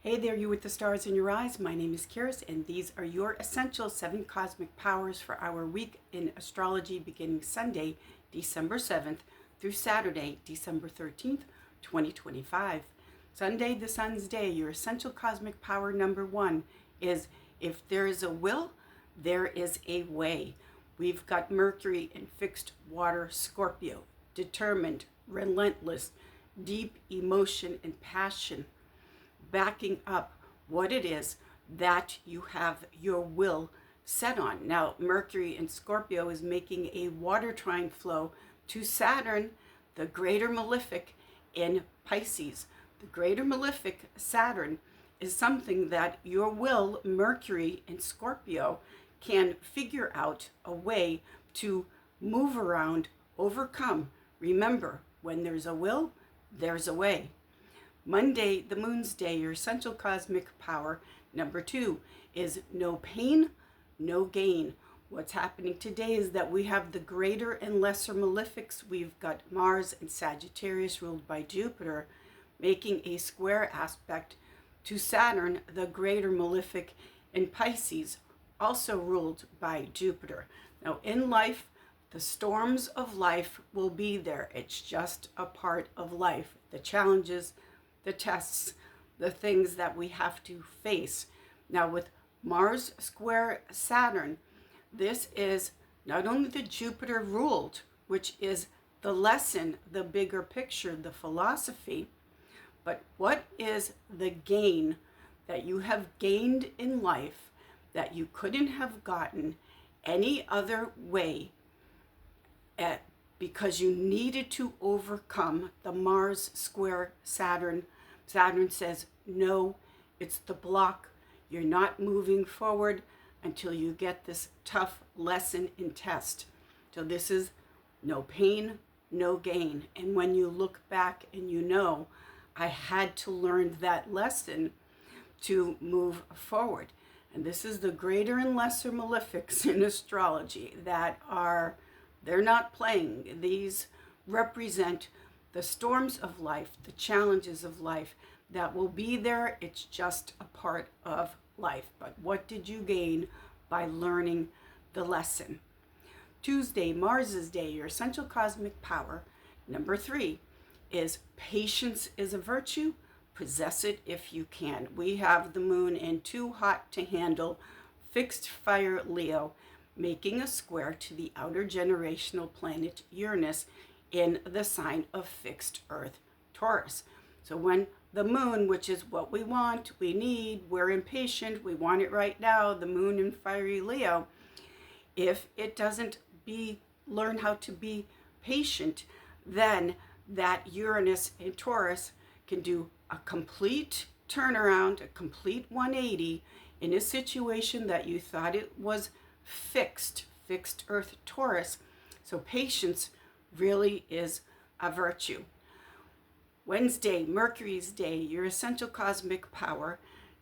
Hey there, you with the stars in your eyes. My name is Charis, and these are your essential 7 cosmic powers for our week in astrology beginning Sunday, December 7th through Saturday, December 13th, 2025. Sunday, the sun's day, your essential cosmic power number 1 is if there is a will, there is a way. We've got Mercury in fixed water Scorpio, determined, relentless, deep emotion and passion, backing up what it is that you have your will set on. Now, Mercury in Scorpio is making a water trine flow to Saturn, the greater malefic in Pisces. The greater malefic, Saturn, is something that your will, Mercury in Scorpio, can figure out a way to move around, overcome. Remember, when there's a will, there's a way. Monday, the moon's day, your essential cosmic power number 2 is no pain, no gain. What's happening today is that we have the greater and lesser malefics. We've got Mars and Sagittarius ruled by Jupiter, making a square aspect to Saturn, the greater malefic in Pisces, also ruled by Jupiter. Now, in life, the storms of life will be there. It's just a part of life. The challenges, the tests, the things that we have to face. Now, with Mars square Saturn, this is not only the Jupiter ruled, which is the lesson, the bigger picture, the philosophy, but what is the gain that you have gained in life that you couldn't have gotten any other way because you needed to overcome the Mars square Saturn. Saturn says, no, it's the block. You're not moving forward until you get this tough lesson and test. So this is no pain, no gain. And when you look back and you know, I had to learn that lesson to move forward. And this is the greater and lesser malefics in astrology that are, they're not playing. These represent the storms of life, the challenges of life that will be there. It's just a part of life. But what did you gain by learning the lesson? Tuesday, Mars's day, your essential cosmic power number 3 is patience is a virtue. Possess it if you can. We have the moon in too hot to handle fixed fire Leo, making a square to the outer generational planet Uranus in the sign of fixed earth Taurus. So when the moon, which is what we want, we need, we're impatient, we want it right now, the moon in fiery Leo, if it doesn't learn how to be patient, then that Uranus in Taurus can do a complete turnaround, a complete 180 in a situation that you thought it was fixed earth Taurus. So patience really is a virtue. Wednesday, Mercury's day, your essential cosmic power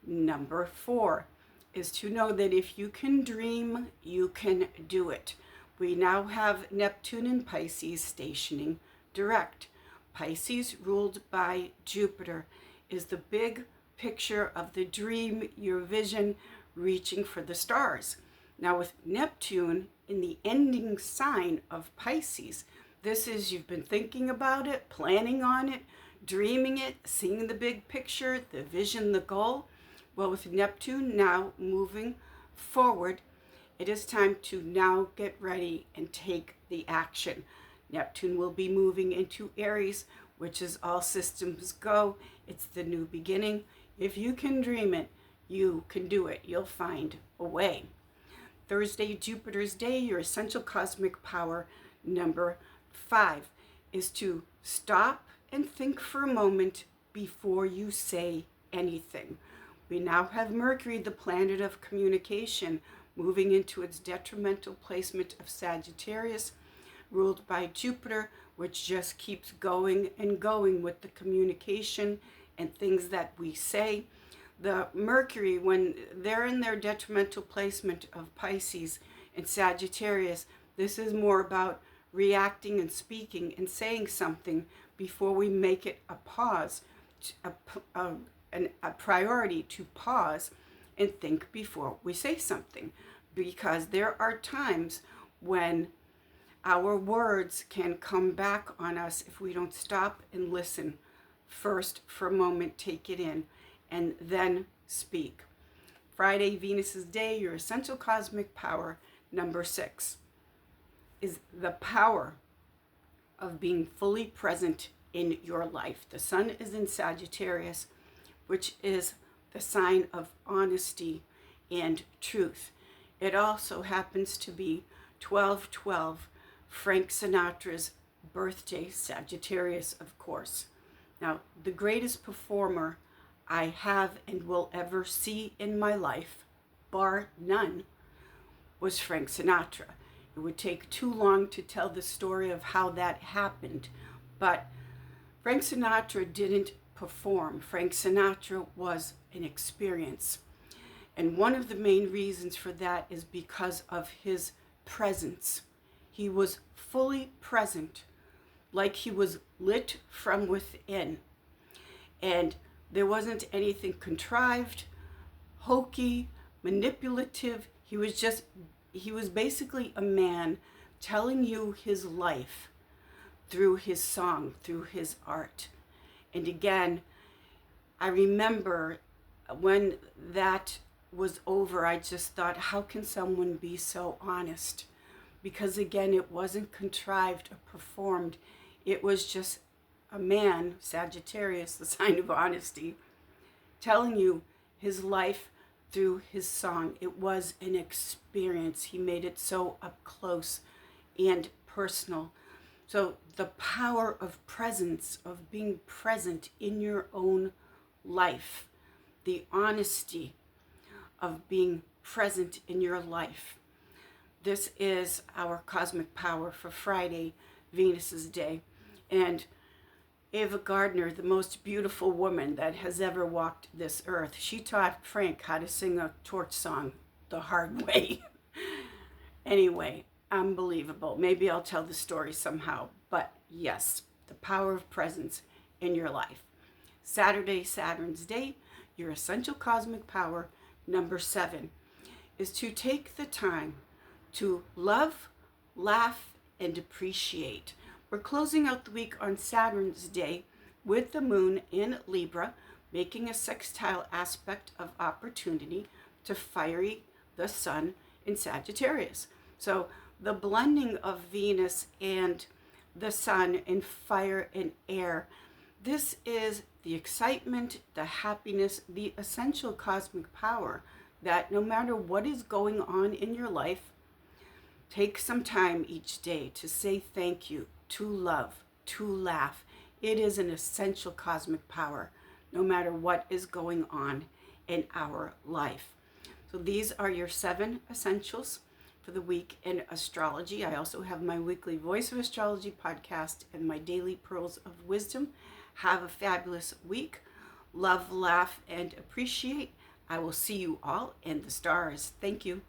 number 4 is to know that if you can dream, you can do it. We now have Neptune in Pisces stationing direct. Pisces, ruled by Jupiter, is the big picture of the dream, your vision, reaching for the stars. Now with Neptune in the ending sign of Pisces, this is you've been thinking about it, planning on it, dreaming it, seeing the big picture, the vision, the goal. Well, with Neptune now moving forward, it is time to now get ready and take the action. Neptune will be moving into Aries, which is all systems go. It's the new beginning. If you can dream it, you can do it. You'll find a way. Thursday, Jupiter's day, your essential cosmic power number 5 is to stop and think for a moment before you say anything. We now have Mercury, the planet of communication, moving into its detrimental placement of Sagittarius, ruled by Jupiter, which just keeps going and going with the communication and things that we say. The Mercury, when they're in their detrimental placement of Pisces and Sagittarius, this is more about reacting and speaking and saying something before we make it a pause, a priority to pause and think before we say something, because there are times when our words can come back on us if we don't stop and listen first for a moment, take it in, and then speak. Friday, Venus's day, your essential cosmic power, number 6, is the power of being fully present in your life. The sun is in Sagittarius, which is the sign of honesty and truth. It also happens to be 12/12, Frank Sinatra's birthday, Sagittarius, of course. Now, the greatest performer I have and will ever see in my life, bar none, was Frank Sinatra. It would take too long to tell the story of how that happened, but Frank Sinatra didn't perform. Frank Sinatra was an experience. And one of the main reasons for that is because of his presence. He was fully present, like he was lit from within. And there wasn't anything contrived, hokey, manipulative. He was basically a man telling you his life through his song, through his art. And again, I remember when that was over, I just thought, how can someone be so honest? Because again, it wasn't contrived or performed. It was just a man, Sagittarius, the sign of honesty, telling you his life through his song. It was an experience. He made it so up close and personal. So the power of presence, of being present in your own life, the honesty of being present in your life. This is our cosmic power for Friday, Venus's day. And Ava Gardner, the most beautiful woman that has ever walked this earth, she taught Frank how to sing a torch song the hard way. Anyway, unbelievable. Maybe I'll tell the story somehow. But yes, the power of presence in your life. Saturday, Saturn's day, your essential cosmic power, number 7, is to take the time to love, laugh, and appreciate. We're closing out the week on Saturn's day with the moon in Libra, making a sextile aspect of opportunity to fiery the sun in Sagittarius. So the blending of Venus and the sun in fire and air, this is the excitement, the happiness, the essential cosmic power that no matter what is going on in your life, take some time each day to say thank you, to love, to laugh. It is an essential cosmic power, no matter what is going on in our life. So these are your 7 essentials for the week in astrology. I also have my weekly Voice of Astrology podcast and my daily Pearls of Wisdom. Have a fabulous week. Love, laugh, and appreciate. I will see you all in the stars. Thank you.